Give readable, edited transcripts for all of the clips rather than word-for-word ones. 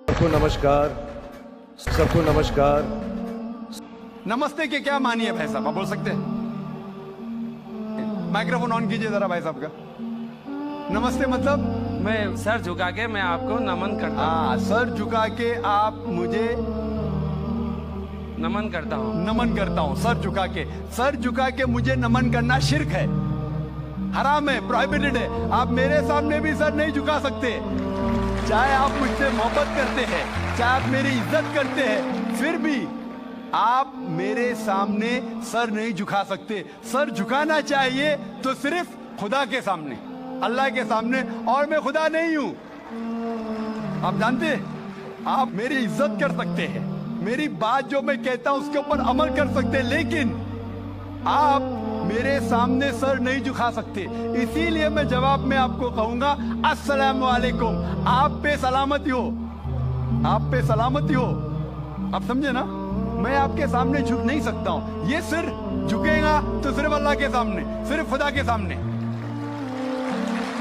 सबको नमस्कार, सबको नमस्कार। नमस्ते के क्या मानिए भाई साहब, आप बोल सकते हैं? माइक्रोफोन ऑन कीजिए जरा भाई साहब का। नमस्ते मतलब मैं सर झुका के मैं आपको नमन करता हूँ। हाँ, सर झुका के आप मुझे नमन करता हूँ। नमन करता हूँ। सर झुका के मुझे नमन करना शिर्क है, हराम है, प्रोहिबिटेड है। आप मेरे सामने भी सर नहीं झुका सकते, चाहे आप मुझसे मोहब्बत करते हैं, चाहे आप मेरी इज्जत करते हैं, फिर भी आप मेरे सामने सर नहीं झुका सकते। सर झुकाना चाहिए तो सिर्फ खुदा के सामने, अल्लाह के सामने, और मैं खुदा नहीं हूं। आप जानते हैं, आप मेरी इज्जत कर सकते हैं, मेरी बात जो मैं कहता हूं उसके ऊपर अमल कर सकते हैं, लेकिन आप मेरे सामने सर नहीं झुका सकते। इसीलिए मैं जवाब में आपको कहूंगा अस्सलाम वालेकुम। आप पे सलामती हो, आप पे सलामती हो। आप समझे ना? मैं आपके सामने झुक नहीं सकता हूं। ये सिर झुकेगा तो सिर्फ अल्लाह के सामने, सिर्फ खुदा के सामने।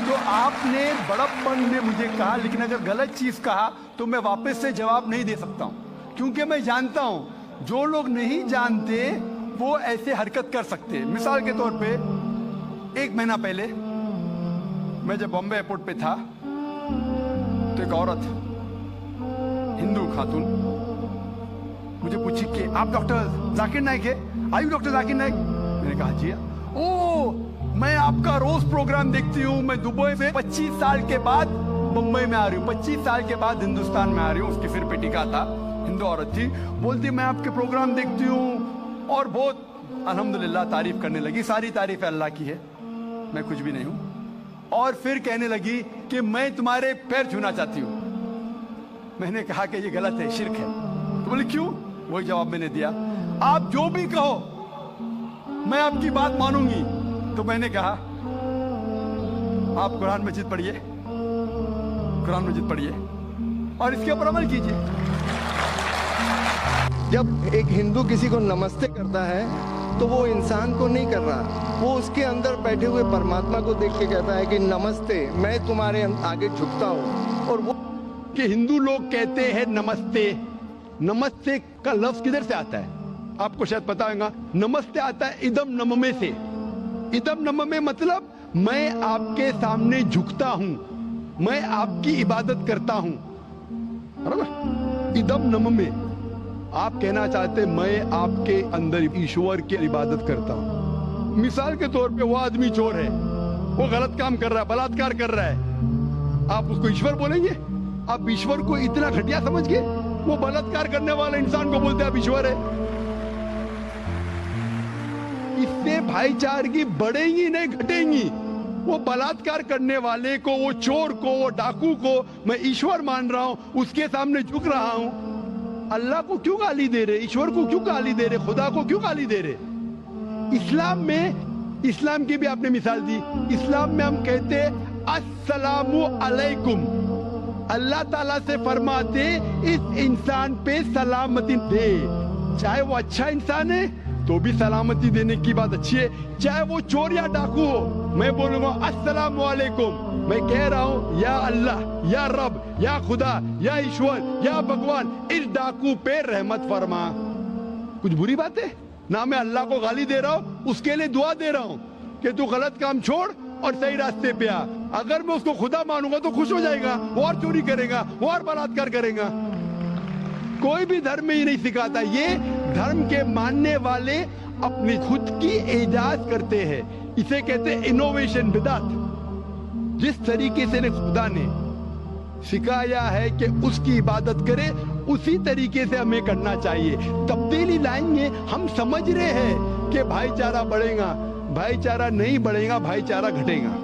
तो आपने बड़प्पन में मुझे कहा, लेकिन अगर गलत चीज कहा तो मैं वापस से जवाब नहीं दे सकता हूं, क्योंकि मैं जानता हूं जो लोग नहीं जानते वो ऐसे हरकत कर सकते हैं। मिसाल के तौर पे 1 महीना पहले मैं जब बॉम्बे एयरपोर्ट पे था तो एक औरत, हिंदू खातून, मुझे पूछी कि आप डॉक्टर जाकिर नाइक है? आयु डॉक्टर जाकिर नाइक? मैंने कहा जी। ओ, मैं आपका रोज प्रोग्राम देखती हूँ। मैं दुबई से 25 साल के बाद मुंबई में आ रही हूँ, 25 साल के बाद हिंदुस्तान में आ रही हूँ। उसके सिर पे टीका था, हिंदू औरत थी। बोलती मैं आपके प्रोग्राम देखती हूँ और बहुत अल्हम्दुलिल्लाह तारीफ करने लगी। सारी तारीफ अल्लाह की है, मैं कुछ भी नहीं हूँ। और फिर कहने लगी कि मैं तुम्हारे पैर छूना चाहती हूँ। मैंने कहा कि ये गलत है, शिर्क है। तो बोले क्यों? वही जवाब मैंने दिया, आप जो भी कहो मैं आपकी बात मानूंगी। तो मैंने कहा आप कुरान मजीद पढ़िए, कुरान मजीद पढ़िए और इसके ऊपर अमल कीजिए। जब एक हिंदू किसी को नमस्ते करता है तो वो इंसान को नहीं कर रहा, वो उसके अंदर बैठे हुए परमात्मा को देख के कहता है कि नमस्ते, मैं तुम्हारे आगे झुकता हूँ। और वो कि हिंदू लोग कहते हैं नमस्ते। नमस्ते का लफ्ज किधर से आता है आपको शायद पता होगा। नमस्ते आता है इदम नममे से। इदम नममे मतलब मैं आपके सामने झुकता हूं, मैं आपकी इबादत करता हूं, बराबर? इदम नममे, आप कहना चाहते मैं आपके अंदर ईश्वर की इबादत करता हूं। मिसाल के तौर पे वो आदमी चोर है, वो गलत काम कर रहा है, बलात्कार कर रहा है, आप उसको ईश्वर बोलेंगे? आप ईश्वर को इतना घटिया समझ के वो बलात्कार करने वाले इंसान को बोलते आप ईश्वर है? इससे भाईचारगी बढ़ेगी नहीं घटेगी। वो बलात्कार करने वाले को, वो चोर को, वो डाकू को मैं ईश्वर मान रहा हूं, उसके सामने झुक रहा हूं। अल्लाह को क्यों गाली दे रहे? ईश्वर को क्यों गाली दे रहे? खुदा को क्यों गाली दे रहे? इस्लाम में, इस्लाम की भी आपने मिसाल दी, इस्लाम में हम कहते अस्सलामु अलैकुम। अल्लाह ताला से फरमाते इस इंसान पे सलामती दे। चाहे वो अच्छा इंसान है तो भी सलामती देने की बात अच्छी है, चाहे वो चोर या डाकू हो। मैं बोलूंगा अस्सलाम वालेकुम। मैं कह रहा हूं या अल्लाह, या रब, या खुदा, या ईश्वर, या भगवान, इस डाकू पे रहमत फरमा। कुछ बुरी बात है ना? मैं अल्लाह को गाली दे रहा हूं, उसके लिए दुआ दे रहा हूं कि तू गलत काम छोड़ और सही रास्ते पे आ। अगर मैं उसको खुदा मानूंगा तो खुश हो जाएगा, वो और चोरी करेगा, वो और बलात्कार करेगा। कोई भी धर्म में ही नहीं सिखाता। ये धर्म के मानने वाले अपनी खुद की इजाद करते हैं, इसे कहते हैं इनोवेशन, बिदात। जिस तरीके से खुदा ने सिखाया है कि उसकी इबादत करे, उसी तरीके से हमें करना चाहिए। तब्दीली लाएंगे। हम समझ रहे हैं कि भाईचारा बढ़ेगा, भाईचारा नहीं बढ़ेगा, भाईचारा घटेगा।